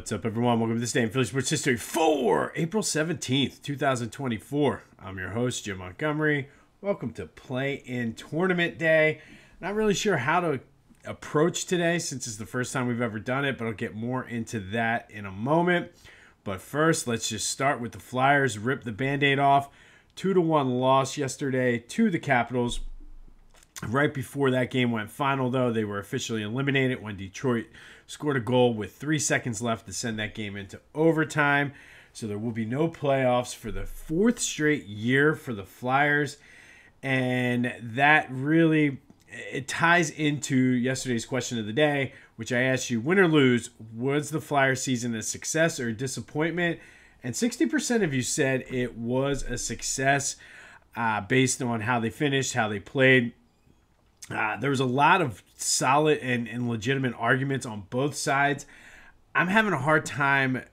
What's up, everyone? Welcome to this day in Philly sports history for April 17th, 2024. I'm your host, Jim Montgomery. Welcome to Play-in Tournament Day. Not really sure how to approach today since it's the first time we've ever done it, but I'll get more into that in a moment. But first, let's just start with the Flyers. Rip the Band-Aid off. 2-1 loss yesterday to the Capitals. Right before that game went final, though, they were officially eliminated when Detroit scored a goal with 3 seconds left to send that game into overtime. So there will be no playoffs for the fourth straight year for the Flyers. And that really, it ties into yesterday's question of the day, which I asked you, win or lose, was the Flyers season a success or a disappointment? And 60% of you said it was a success based on how they finished, how they played. There was a lot of solid and legitimate arguments on both sides. I'm having a hard time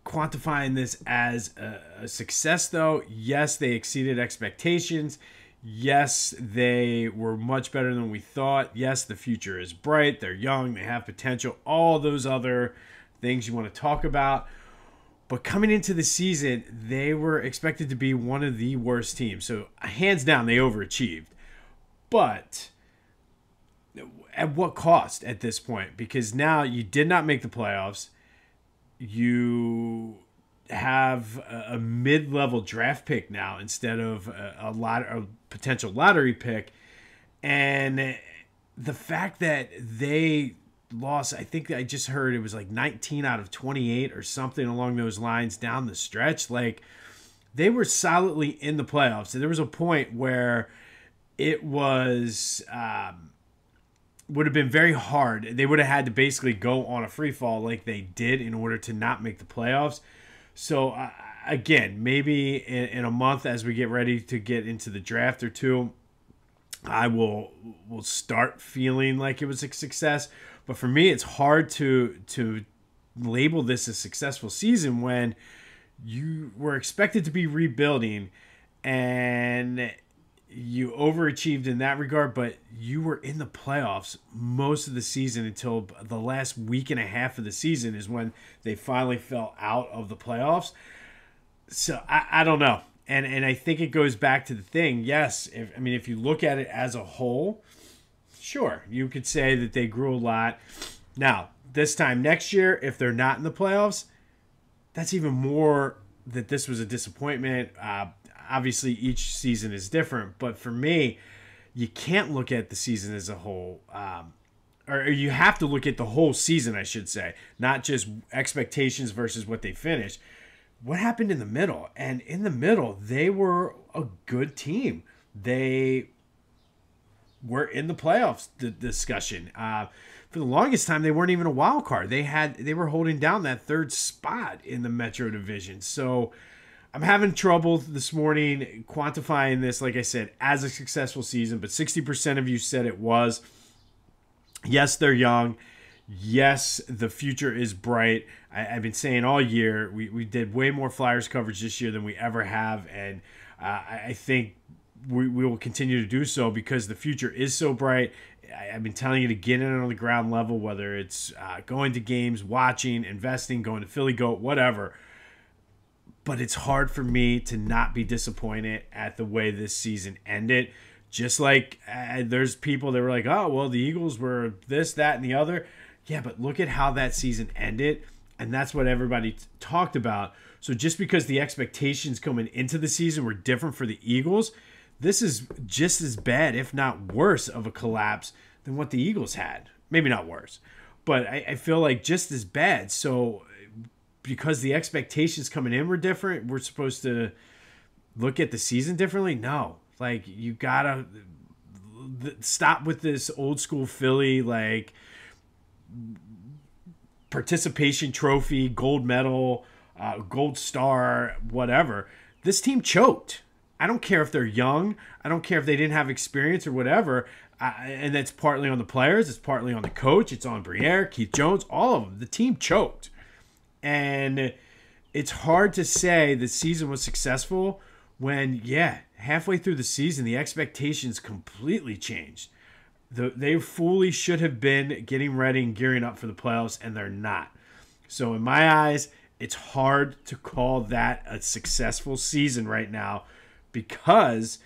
quantifying this as a success, though. Yes, they exceeded expectations. Yes, they were much better than we thought. Yes, the future is bright. They're young. They have potential. All those other things you want to talk about. But coming into the season, they were expected to be one of the worst teams. So hands down, they overachieved. But at what cost at this point? Because now you did not make the playoffs. You have a mid-level draft pick now instead of a potential lottery pick. And the fact that they lost, I think I just heard it was like 19 out of 28 or something along those lines down the stretch. Like, they were solidly in the playoffs. And there was a point where it was would have been very hard. They would have had to basically go on a free fall like they did in order to not make the playoffs. So again, maybe in a month as we get ready to get into the draft or two, I will start feeling like it was a success. But for me, it's hard to label this a successful season when you were expected to be rebuilding and you overachieved in that regard, but you were in the playoffs most of the season until the last week and a half of the season is when they finally fell out of the playoffs. So I don't know. And I think it goes back to the thing. Yes, if you look at it as a whole, sure, you could say that they grew a lot. Now, this time next year, if they're not in the playoffs, that's even more that this was a disappointment. Obviously, each season is different, but for me, you can't look at the season as a whole, or you have to look at the whole season, I should say, not just expectations versus what they finished. What happened in the middle? And in the middle, they were a good team. They were in the playoffs discussion. For the longest time, they weren't even a wild card. They were holding down that third spot in the Metro Division. So I'm having trouble this morning quantifying this, like I said, as a successful season, but 60% of you said it was. Yes, they're young. Yes, the future is bright. I've been saying all year, we did way more Flyers coverage this year than we ever have, and I think we will continue to do so because the future is so bright. I've been telling you to get in on the ground level, whether it's going to games, watching, investing, going to Philly Goat, whatever. But it's hard for me to not be disappointed at the way this season ended. Just like there's people that were like, oh, well, the Eagles were this, that, and the other. Yeah, but look at how that season ended, and that's what everybody talked about. So just because the expectations coming into the season were different for the Eagles, this is just as bad, if not worse, of a collapse than what the Eagles had. Maybe not worse, but I feel like just as bad. So because the expectations coming in were different, we're supposed to look at the season differently? No. Like, you gotta stop with this old school Philly, like, participation trophy, gold medal, gold star, whatever. This team choked. I don't care if they're young. I don't care if they didn't have experience or whatever. And that's partly on the players. It's partly on the coach. It's on Briere, Keith Jones, all of them. The team choked. And it's hard to say the season was successful when, yeah, halfway through the season, the expectations completely changed. They fully should have been getting ready and gearing up for the playoffs, and they're not. So in my eyes, it's hard to call that a successful season right now because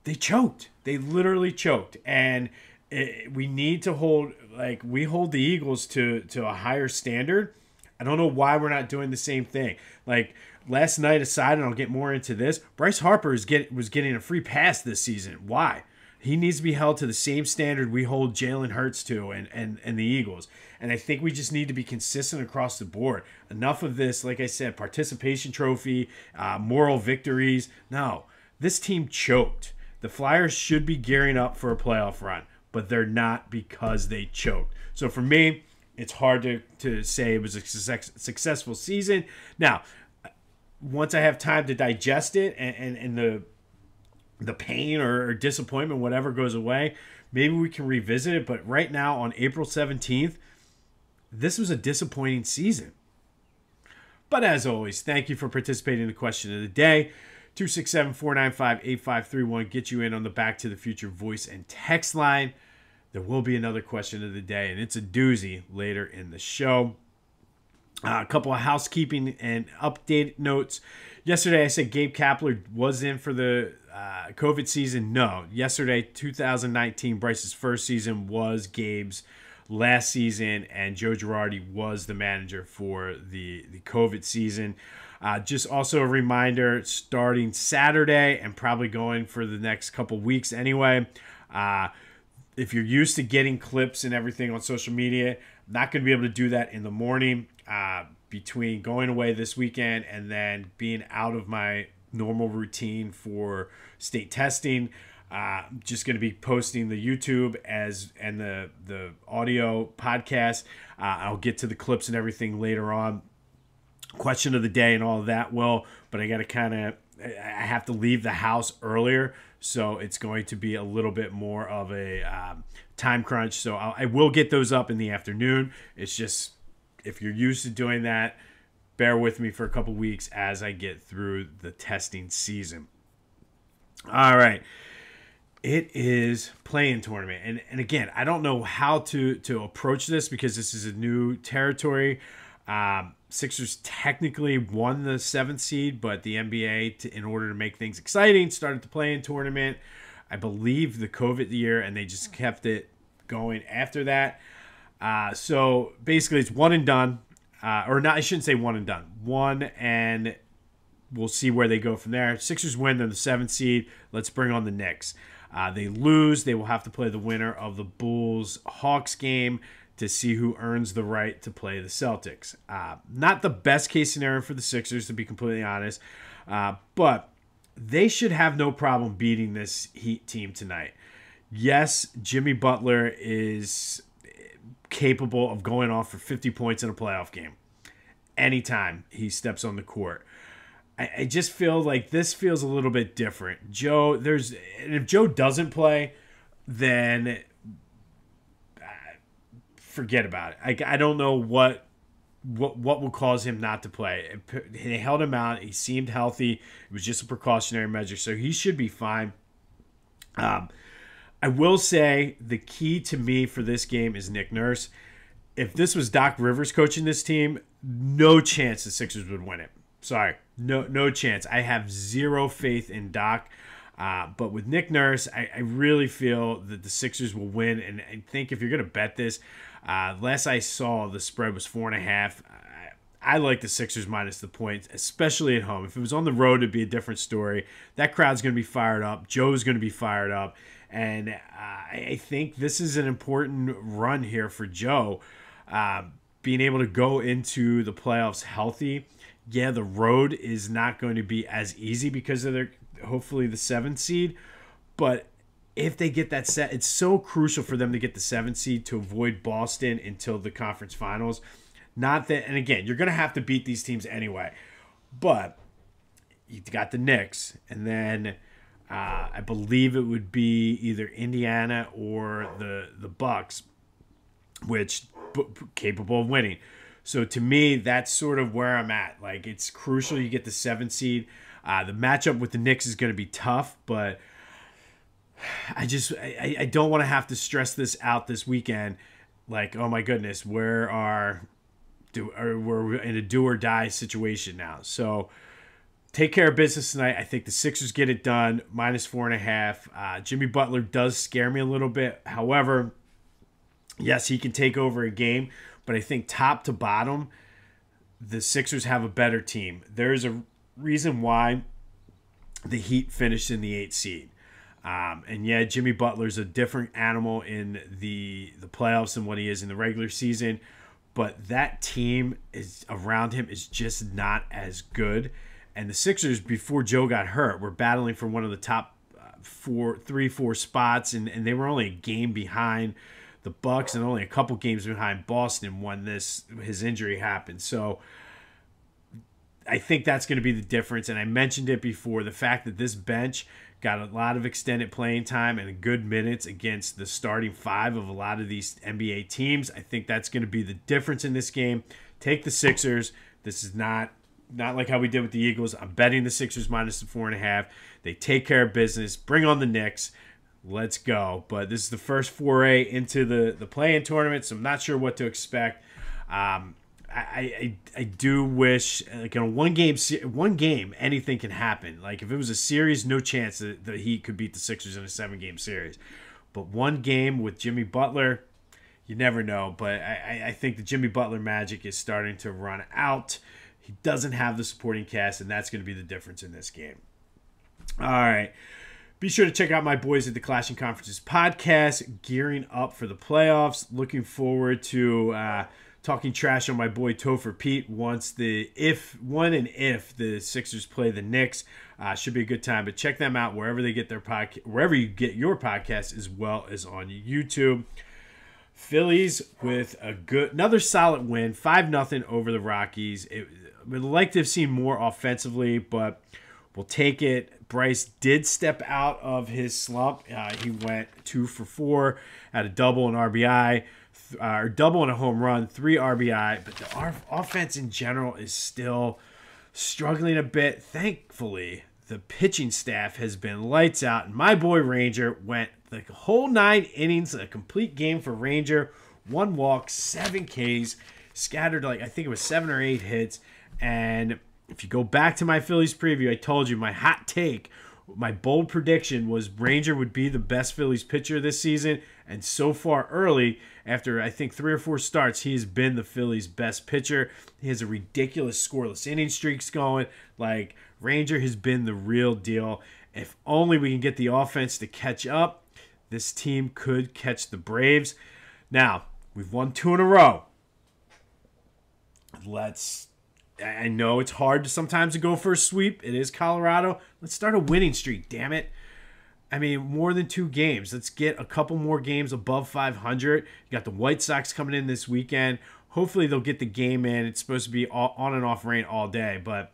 they choked. They literally choked. And we need to hold, like, we hold the Eagles to a higher standard. I don't know why we're not doing the same thing. Like, last night aside, and I'll get more into this, Bryce Harper was getting a free pass this season. Why? He needs to be held to the same standard we hold Jalen Hurts to and the Eagles. And I think we just need to be consistent across the board. Enough of this, like I said, participation trophy, moral victories. No, this team choked. The Flyers should be gearing up for a playoff run, but they're not because they choked. So for me, it's hard to say it was a successful season. Now, once I have time to digest it and the pain or disappointment, whatever goes away, maybe we can revisit it. But right now, on April 17th, this was a disappointing season. But as always, thank you for participating in the question of the day. 267-495-8531. Get you in on the Back to the Future voice and text line. There will be another question of the day, and it's a doozy later in the show. A couple of housekeeping and update notes. Yesterday, I said Gabe Kapler was in for the COVID season. No. Yesterday, 2019, Bryce's first season was Gabe's last season, and Joe Girardi was the manager for the COVID season. Just also a reminder, starting Saturday and probably going for the next couple weeks anyway, if you're used to getting clips and everything on social media, I'm not going to be able to do that in the morning between going away this weekend and then being out of my normal routine for state testing. Just going to be posting the YouTube and the audio podcast. I'll get to the clips and everything later on. Question of the day and all of that but I got to I have to leave the house earlier, so it's going to be a little bit more of a time crunch. So I will get those up in the afternoon. It's just, if you're used to doing that, bear with me for a couple weeks as I get through the testing season. All right. It is play-in tournament. And again, I don't know how to approach this because this is a new territory. Sixers technically won the 7th seed, but the NBA, in order to make things exciting, started the play-in tournament. I believe the COVID year, and they just kept it going after that. So basically, it's one and done. Or not, I shouldn't say one and done. One, and we'll see where they go from there. Sixers win, they're the 7th seed. Let's bring on the Knicks. They lose, they will have to play the winner of the Bulls-Hawks game to see who earns the right to play the Celtics. Not the best case scenario for the Sixers, to be completely honest, but they should have no problem beating this Heat team tonight. Yes, Jimmy Butler is capable of going off for 50 points in a playoff game anytime he steps on the court. I just feel like this feels a little bit different. And if Joe doesn't play, then forget about it. I don't know what will cause him not to play. They held him out. He seemed healthy. It was just a precautionary measure, so he should be fine. I will say the key to me for this game is Nick Nurse. If this was Doc Rivers coaching this team, no chance the Sixers would win it. Sorry, no chance. I have zero faith in Doc. But with Nick Nurse, I really feel that the Sixers will win. And I think if you're going to bet this, last I saw, the spread was 4.5. I like the Sixers minus the points, especially at home. If it was on the road, it'd be a different story. That crowd's going to be fired up. Joe's going to be fired up. And I think this is an important run here for Joe. Being able to go into the playoffs healthy. Yeah, the road is not going to be as easy because of their hopefully the 7th seed. But if they get that set, it's so crucial for them to get the 7th seed to avoid Boston until the conference finals. Not that, and again, you're going to have to beat these teams anyway. But you got the Knicks, and then I believe it would be either Indiana or the Bucks, which capable of winning. So to me, that's sort of where I'm at. Like, it's crucial you get the 7th seed. The matchup with the Knicks is going to be tough, but I don't want to have to stress this out this weekend. Like, oh my goodness, where are we're in a do or die situation now. So take care of business tonight. I think the Sixers get it done, -4.5. Jimmy Butler does scare me a little bit. However, yes, he can take over a game, but I think top to bottom, the Sixers have a better team. There's a reason why the Heat finished in the 8th seed. And yeah, Jimmy Butler's a different animal in the playoffs than what he is in the regular season, but that team is around him is just not as good. And the Sixers, before Joe got hurt, were battling for one of the top 4 spots, and they were only a game behind the Bucks and only a couple games behind Boston when his injury happened. So I think that's going to be the difference. And I mentioned it before, the fact that this bench got a lot of extended playing time and good minutes against the starting 5 of a lot of these NBA teams. I think that's going to be the difference in this game. Take the Sixers. This is not like how we did with the Eagles. I'm betting the Sixers -4.5. They take care of business. Bring on the Knicks. Let's go. But this is the first foray into the play-in tournament, so I'm not sure what to expect. I do wish, like, in a one game, anything can happen. Like, if it was a series, no chance that the Heat could beat the Sixers in a 7-game series. But one game with Jimmy Butler, you never know. But I think the Jimmy Butler magic is starting to run out. He doesn't have the supporting cast, and that's going to be the difference in this game. All right. Be sure to check out my boys at the Clashing Conferences podcast, gearing up for the playoffs. Looking forward to talking trash on my boy Topher Pete if the Sixers play the Knicks. Should be a good time. But check them out wherever they get their podcast, wherever you get your podcast, as well as on YouTube. Phillies with another solid win, 5-0 over the Rockies. We'd like to have seen more offensively, but we'll take it. Bryce did step out of his slump. He went 2 for 4, had a double, an RBI, or double and a home run, 3 RBI. But the offense in general is still struggling a bit. Thankfully, the pitching staff has been lights out. And my boy Ranger went the whole 9 innings, a complete game for Ranger. 1 walk, 7 Ks, scattered I think it was 7 or 8 hits. And if you go back to my Phillies preview, I told you my hot take, my bold prediction was Ranger would be the best Phillies pitcher this season. And so far early, after I think 3 or 4 starts, he has been the Phillies' best pitcher. He has a ridiculous scoreless inning streaks going. Like, Ranger has been the real deal. If only we can get the offense to catch up, this team could catch the Braves. Now, we've won 2 in a row. I know it's hard sometimes to go for a sweep. It is Colorado. Let's start a winning streak, damn it. I mean, more than 2 games. Let's get a couple more games above 500. You got the White Sox coming in this weekend. Hopefully they'll get the game in. It's supposed to be on and off rain all day, but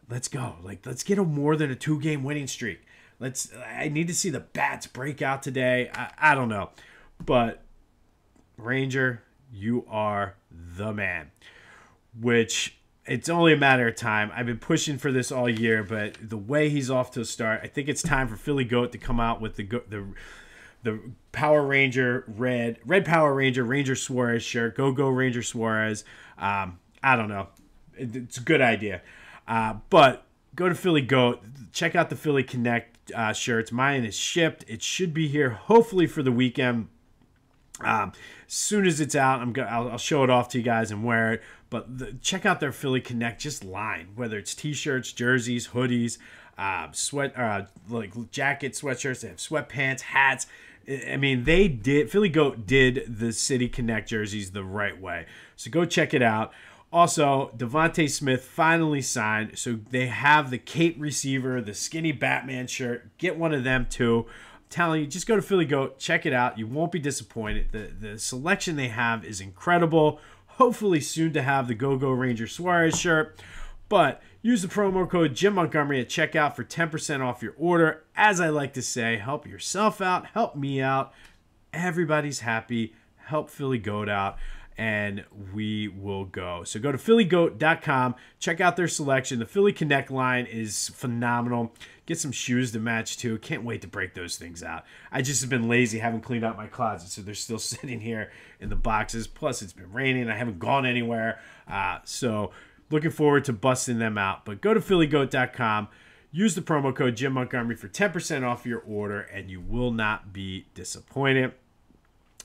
let's go. Let's get more than a 2-game winning streak. I need to see the bats break out today. I don't know. But Ranger, you are the man. Which, it's only a matter of time. I've been pushing for this all year, but the way he's off to a start, I think it's time for Philly Goat to come out with the Power Ranger red Power Ranger Suarez shirt. Go Ranger Suarez. I don't know. It's a good idea. But go to Philly Goat. Check out the Philly Connect shirts. Mine is shipped. It should be here hopefully for the weekend. As soon as it's out, I'll show it off to you guys and wear it. But check out their Philly Connect line, whether it's t-shirts, jerseys, hoodies, jackets, sweatshirts. They have sweatpants, hats. I mean, Philly Goat did the City Connect jerseys the right way. So go check it out. Also, Devontae Smith finally signed, so they have the Kate receiver, the skinny Batman shirt. Get one of them too. Telling you, just go to Philly Goat, check it out. You won't be disappointed. The selection they have is incredible. Hopefully soon to have the Go Ranger Suarez shirt. But use the promo code Jim Montgomery at checkout for 10% off your order. As I like to say, help yourself out, help me out. Everybody's happy. Help Philly Goat out. and we will go. So go to phillygoat.com, check out their selection. The Philly Connect line is phenomenal. Get some shoes to match too. Can't wait to break those things out. I just have been lazy, haven't cleaned out my closet, so they're still sitting here in the boxes. Plus, it's been raining. I haven't gone anywhere. So looking forward to busting them out. But go to phillygoat.com. Use the promo code Jim Montgomery for 10% off your order, and you will not be disappointed.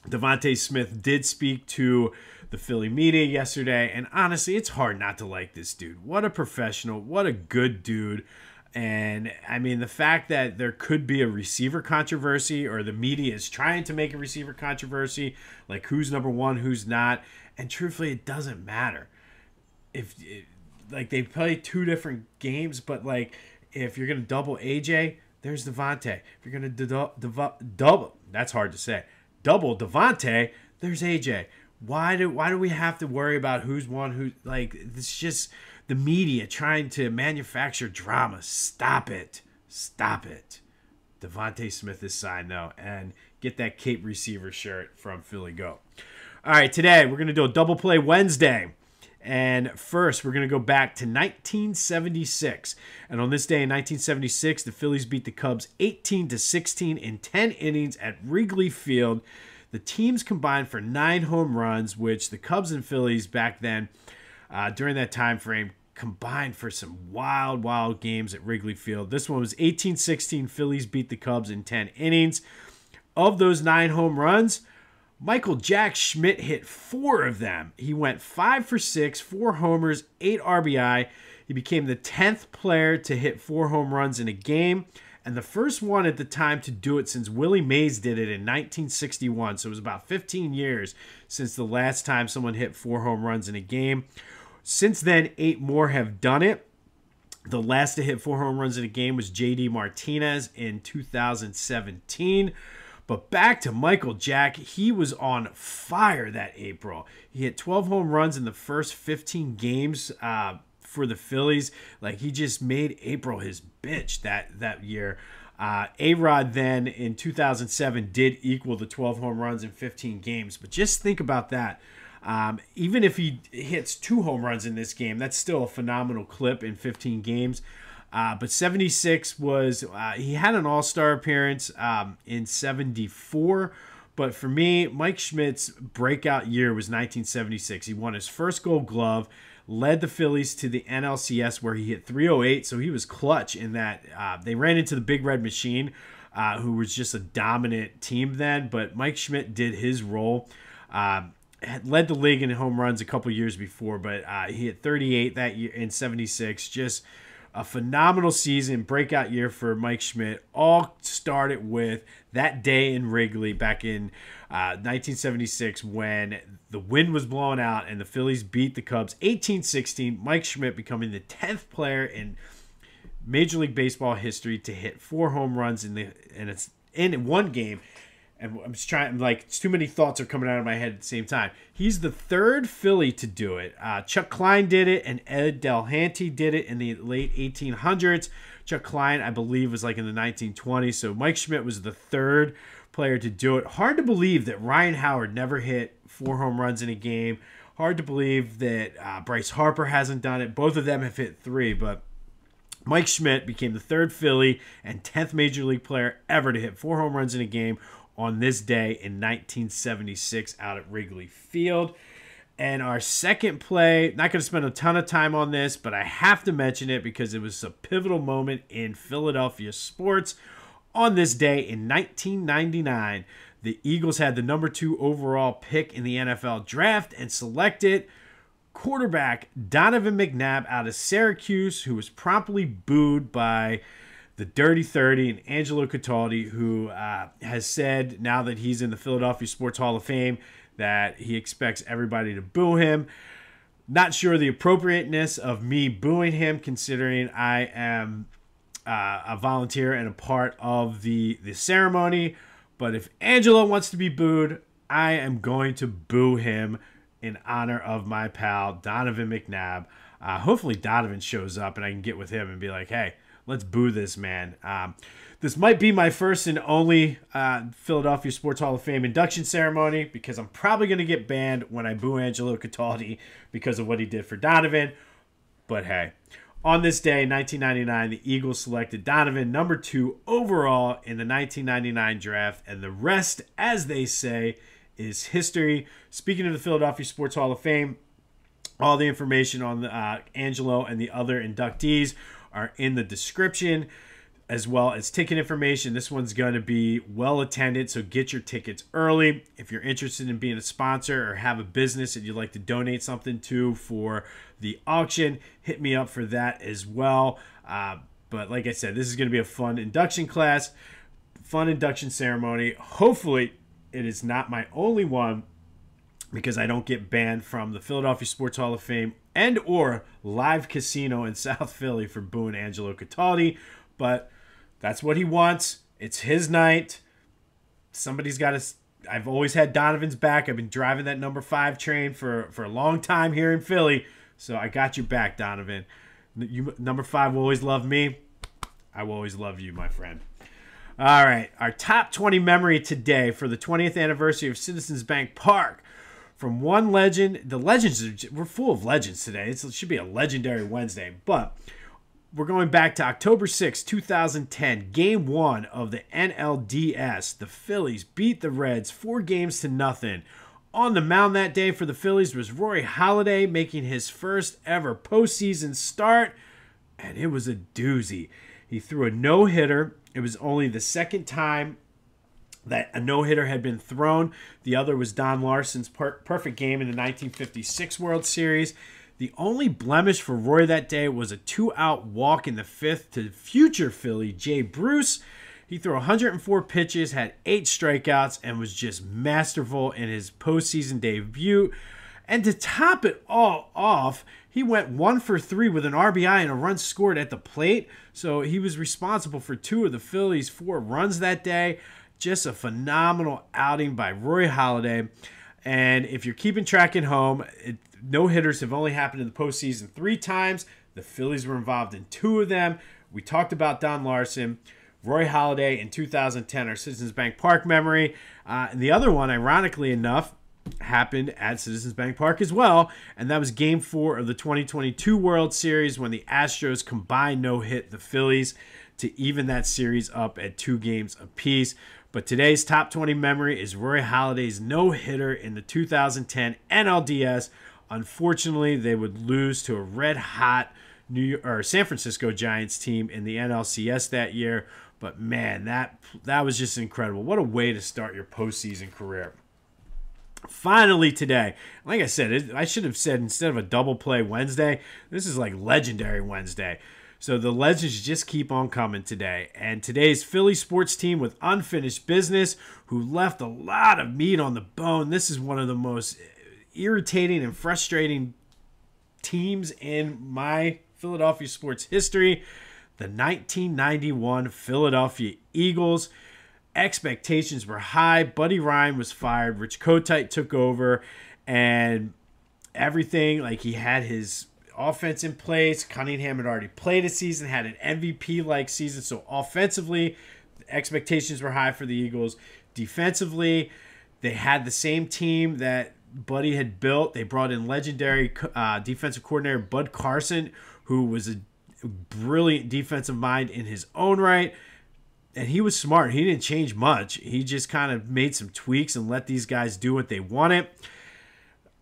Devontae Smith did speak to the Philly media yesterday, and honestly, it's hard not to like this dude. What a professional. What a good dude. And, I mean, the fact that there could be a receiver controversy, or the media is trying to make a receiver controversy, like who's number one, who's not, and truthfully, it doesn't matter. Like, they play two different games, but, like, if you're going to double AJ, there's Devontae. If you're going to double, that's hard to say, double Devontae, there's AJ. Why do we have to worry about who's one, who, like, it's just the media trying to manufacture drama. Stop it. Stop it. Devontae Smith is signed, though, and get that Cape receiver shirt from Philly Go. All right, today we're going to do a double play Wednesday. And first, we're going to go back to 1976. And on this day in 1976, the Phillies beat the Cubs 18-16 in 10 innings at Wrigley Field. The teams combined for 9 home runs, which the Cubs and Phillies back then, during that time frame, combined for some wild, wild games at Wrigley Field. This one was 18-16. Phillies beat the Cubs in 10 innings. Of those 9 home runs, Michael Jack Schmidt hit 4 of them. He went 5 for 6, 4 homers, 8 RBI. He became the 10th player to hit 4 home runs in a game, and the first one at the time to do it since Willie Mays did it in 1961. So it was about 15 years since the last time someone hit 4 home runs in a game. Since then, 8 more have done it. The last to hit 4 home runs in a game was J.D. Martinez in 2017. But back to Michael Jack, he was on fire that April. He hit 12 home runs in the first 15 games for the Phillies. Like, he just made April his bitch that year. A-Rod then in 2007 did equal the 12 home runs in 15 games. But just think about that. Even if he hits 2 home runs in this game, that's still a phenomenal clip in 15 games. But 76 was, he had an all-star appearance in 74. But for me, Mike Schmidt's breakout year was 1976. He won his first Gold Glove, led the Phillies to the NLCS where he hit 308. So he was clutch in that. They ran into the Big Red Machine, who was just a dominant team then. But Mike Schmidt did his role. Had led the league in home runs a couple years before, but he hit 38 that year in 76. Just a phenomenal season, breakout year for Mike Schmidt. All started with that day in Wrigley back in 1976 when the wind was blowing out and the Phillies beat the Cubs 18-16. Mike Schmidt becoming the 10th player in Major League Baseball history to hit 4 home runs in one game. And I'm just trying, like, too many thoughts are coming out of my head at the same time. He's the 3rd Philly to do it. Chuck Klein did it, and Ed Delhanty did it in the late 1800s. Chuck Klein, I believe, was like in the 1920s. So Mike Schmidt was the 3rd player to do it. Hard to believe that Ryan Howard never hit 4 home runs in a game. Hard to believe that Bryce Harper hasn't done it. Both of them have hit 3, but Mike Schmidt became the 3rd Philly and 10th Major League player ever to hit 4 home runs in a game on this day in 1976 out at Wrigley Field. And our second play, not going to spend a ton of time on this, but I have to mention it because it was a pivotal moment in Philadelphia sports. On this day in 1999, the Eagles had the number 2 overall pick in the NFL draft and selected quarterback Donovan McNabb out of Syracuse, who was promptly booed by the Dirty 30 and Angelo Cataldi, who has said now that he's in the Philadelphia Sports Hall of Fame that he expects everybody to boo him. Not sure the appropriateness of me booing him, considering I am a volunteer and a part of the ceremony. But if Angelo wants to be booed, I am going to boo him in honor of my pal Donovan McNabb. Hopefully Donovan shows up and I can get with him and be like, hey, let's boo this man. This might be my first and only Philadelphia Sports Hall of Fame induction ceremony, because I'm probably going to get banned when I boo Angelo Cataldi because of what he did for Donovan. But hey, on this day, 1999, the Eagles selected Donovan number 2 overall in the 1999 draft, and the rest, as they say, is history. Speaking of the Philadelphia Sports Hall of Fame, all the information on Angelo and the other inductees are in the description, as well as ticket information. This one's going to be well attended, so get your tickets early. If you're interested in being a sponsor or have a business that you'd like to donate something to for the auction, hit me up for that as well. But like I said, this is going to be a fun induction class, fun induction ceremony. Hopefully it is not my only one, because I don't get banned from the Philadelphia Sports Hall of Fame and or Live Casino in South Philly for booing Angelo Cataldi. But that's what he wants. It's his night. Somebody's got to... I've always had Donovan's back. I've been driving that number 5 train for a long time here in Philly. So I got your back, Donovan. Number 5 will always love me. I will always love you, my friend. All right. Our top 20 memory today for the 20th anniversary of Citizens Bank Park. From one legend. The legends, we're full of legends today. It should be a legendary Wednesday. But we're going back to October 6, 2010, Game 1 of the NLDS. The Phillies beat the Reds 4-0. On the mound that day for the Phillies was Roy Halladay, making his first ever postseason start, and it was a doozy. He threw a no-hitter. It was only the second time that a no-hitter had been thrown. The other was Don Larsen's perfect game in the 1956 World Series. The only blemish for Roy that day was a 2-out walk in the 5th to future Philly Jay Bruce. He threw 104 pitches, had 8 strikeouts, and was just masterful in his postseason debut. And to top it all off, he went 1 for 3 with an RBI and a run scored at the plate. So he was responsible for 2 of the Phillies' 4 runs that day. Just a phenomenal outing by Roy Halladay. And if you're keeping track at home, no-hitters have only happened in the postseason 3 times. The Phillies were involved in 2 of them. We talked about Don Larsen. Roy Halladay in 2010, our Citizens Bank Park memory. And the other one, ironically enough, happened at Citizens Bank Park as well. And that was Game 4 of the 2022 World Series, when the Astros combined no-hit the Phillies to even that series up at 2 games apiece. But today's top 20 memory is Roy Halladay's no-hitter in the 2010 NLDS. Unfortunately, they would lose to a red-hot San Francisco Giants team in the NLCS that year. But man, that was just incredible. What a way to start your postseason career. Finally today, like I said, I should have said instead of a double play Wednesday, this is like legendary Wednesday. So the legends just keep on coming today. And today's Philly sports team with unfinished business, who left a lot of meat on the bone. This is one of the most irritating and frustrating teams in my Philadelphia sports history. The 1991 Philadelphia Eagles. Expectations were high. Buddy Ryan was fired. Rich Kotite took over. And everything, like, he had his offense in place. Cunningham had already played a season, had an MVP-like season. So offensively, the expectations were high for the Eagles. Defensively, they had the same team that Buddy had built. They brought in legendary defensive coordinator Bud Carson, who was a brilliant defensive mind in his own right. And he was smart. He didn't change much. He just kind of made some tweaks and let these guys do what they wanted.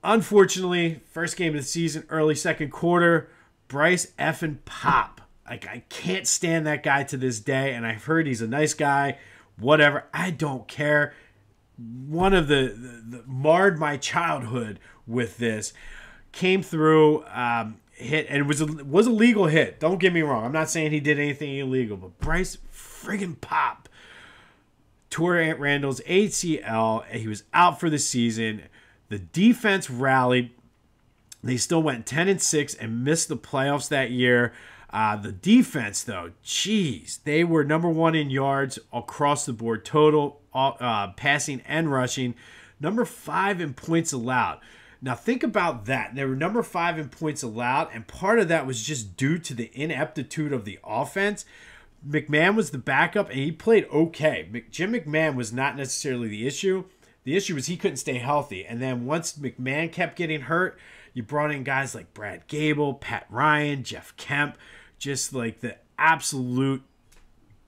Unfortunately, first game of the season, early second quarter, Bryce effing Pop. Like, I can't stand that guy to this day, and I've heard he's a nice guy. Whatever. I don't care. One of the marred my childhood with this. Came through, hit, and it was a legal hit. Don't get me wrong. I'm not saying he did anything illegal, but Bryce friggin' Pop tore Ant Randall's ACL, and he was out for the season. The defense rallied. They still went 10-6 and missed the playoffs that year. The defense, though, geez, they were number 1 in yards across the board, total, passing and rushing. Number 5 in points allowed. Now think about that. They were number 5 in points allowed, and part of that was just due to the ineptitude of the offense. McMahon was the backup, and he played okay. Jim McMahon was not necessarily the issue. The issue was he couldn't stay healthy. And then once McMahon kept getting hurt, you brought in guys like Brad Gable, Pat Ryan, Jeff Kemp, just like the absolute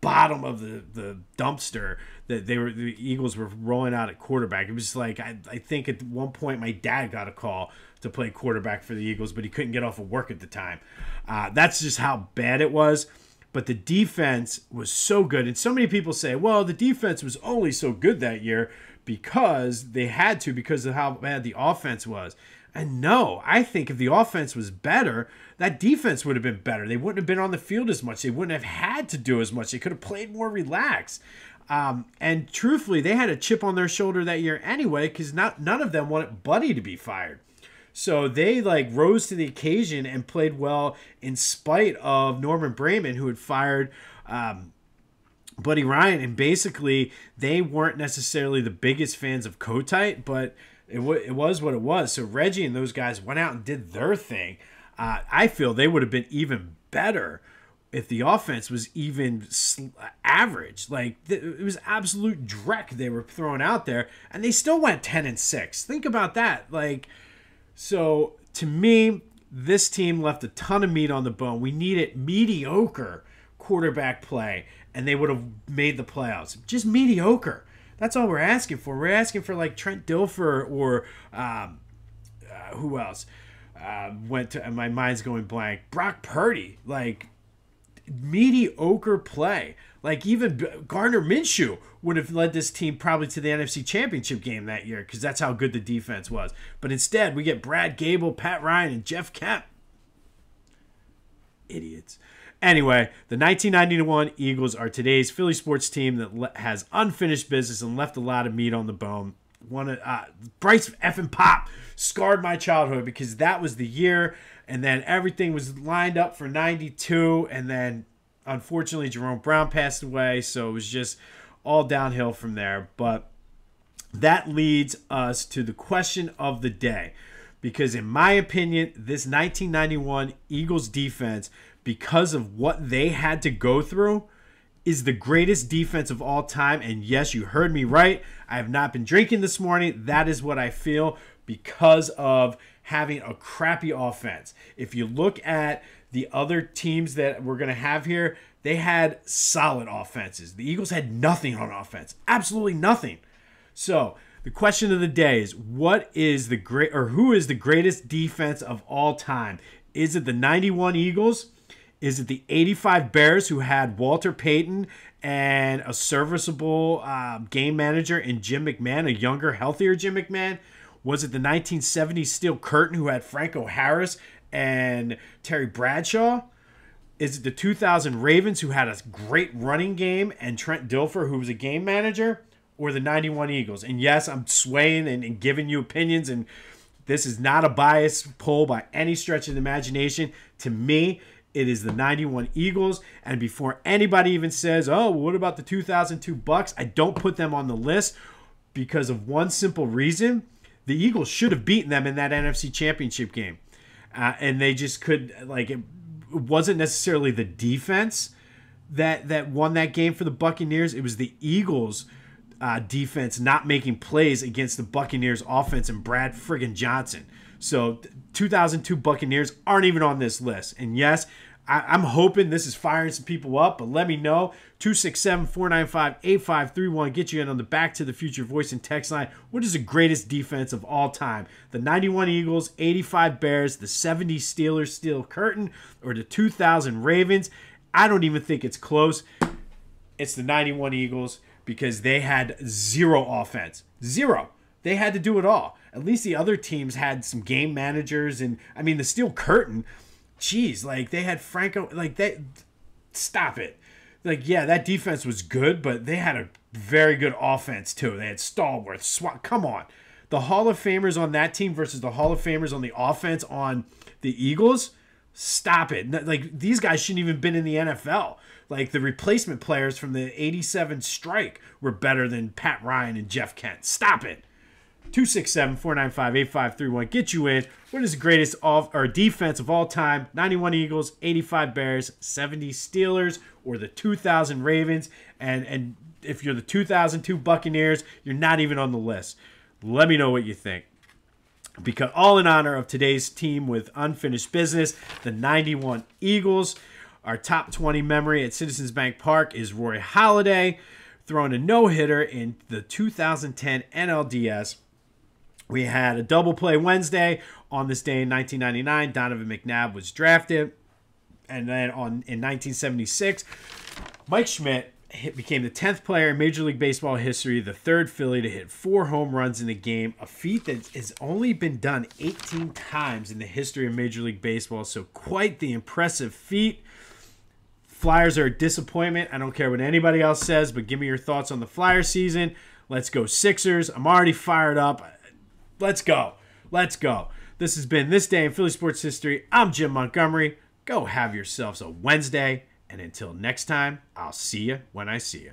bottom of the dumpster that the Eagles were rolling out at quarterback. It was like I think at one point my dad got a call to play quarterback for the Eagles, but he couldn't get off of work at the time. That's just how bad it was. But the defense was so good. And so many people say, well, the defense was only so good that year because they had to, because of how bad the offense was. And no, I think if the offense was better, that defense would have been better. They wouldn't have been on the field as much. They wouldn't have had to do as much. They could have played more relaxed. And truthfully, they had a chip on their shoulder that year anyway, because none of them wanted Buddy to be fired. So they rose to the occasion and played well in spite of Norman Brayman, who had fired Buddy Ryan. And basically, they weren't necessarily the biggest fans of Kotite, but it was what it was. So Reggie and those guys went out and did their thing. I feel they would have been even better if the offense was even average. It was absolute dreck they were throwing out there, and they still went 10-6. Think about that. So, to me, this team left a ton of meat on the bone. We needed mediocre quarterback play, and they would have made the playoffs. Just mediocre. That's all we're asking for. We're asking for, Trent Dilfer or who else? My mind's going blank. Brock Purdy. Mediocre play. Even Gardner Minshew would have led this team probably to the NFC Championship game that year because that's how good the defense was. But instead, we get Brad Gable, Pat Ryan, and Jeff Kemp. Idiots. Anyway, the 1991 Eagles are today's Philly sports team that has unfinished business and left a lot of meat on the bone. Bryce effing Pop scarred my childhood because that was the year, and then everything was lined up for 92, and then unfortunately Jerome Brown passed away, so it was just all downhill from there. But that leads us to the question of the day, because in my opinion, this 1991 Eagles defense, because of what they had to go through, is the greatest defense of all time. And yes, you heard me right. I have not been drinking this morning. That is what I feel because of having a crappy offense. If you look at the other teams that we're going to have here, they had solid offenses. The Eagles had nothing on offense. Absolutely nothing. So the question of the day is, who is the greatest defense of all time? Is it the 91 Eagles? Is it the 85 Bears, who had Walter Payton and a serviceable game manager in Jim McMahon, a younger, healthier Jim McMahon? Was it the 1970 Steel Curtain, who had Franco Harris and Terry Bradshaw? Is it the 2000 Ravens, who had a great running game and Trent Dilfer, who was a game manager? Or the 91 Eagles? And yes, I'm swaying and giving you opinions, and this is not a biased poll by any stretch of the imagination. To me, it is the 91 Eagles. And before anybody even says, oh, well, what about the 2002 Bucks? I don't put them on the list because of one simple reason. The Eagles should have beaten them in that NFC Championship game. And they just could, it wasn't necessarily the defense that won that game for the Buccaneers. It was the Eagles' defense not making plays against the Buccaneers offense and Brad friggin' Johnson. So 2002 Buccaneers aren't even on this list. And yes, I'm hoping this is firing some people up, but let me know. 267-495-8531. Get you in on the Back to the Future voice and text line. What is the greatest defense of all time? The 91 Eagles, 85 Bears, the 70 Steelers Steel Curtain, or the 2000 Ravens? I don't even think it's close. It's the 91 Eagles because they had zero offense. Zero. They had to do it all. At least the other teams had some game managers. And, the Steel Curtain, geez, they had Franco, stop it. Yeah, that defense was good, but they had a very good offense, too. They had Stallworth, come on. The Hall of Famers on that team versus the Hall of Famers on the offense on the Eagles, stop it. These guys shouldn't even been in the NFL. The replacement players from the 87 strike were better than Pat Ryan and Jeff Kent. Stop it. 267-495-8531. Get you in. What is the greatest defense of all time? 91 Eagles, 85 Bears, 70 Steelers, or the 2000 Ravens. And if you're the 2002 Buccaneers, you're not even on the list. Let me know what you think. Because all in honor of today's team with unfinished business, the 91 Eagles. Our top 20 memory at Citizens Bank Park is Roy Halladay throwing a no-hitter in the 2010 NLDS. We had a double play Wednesday. On this day in 1999, Donovan McNabb was drafted. And then in 1976, Mike Schmidt became the 10th player in Major League Baseball history, the third Philly to hit 4 home runs in a game, a feat that has only been done 18 times in the history of Major League Baseball. So quite the impressive feat. Flyers are a disappointment. I don't care what anybody else says, but give me your thoughts on the Flyer season. Let's go Sixers. I'm already fired up. Let's go. Let's go. This has been This Day in Philly Sports History. I'm Jim Montgomery. Go have yourselves a Wednesday. And until next time, I'll see you when I see you.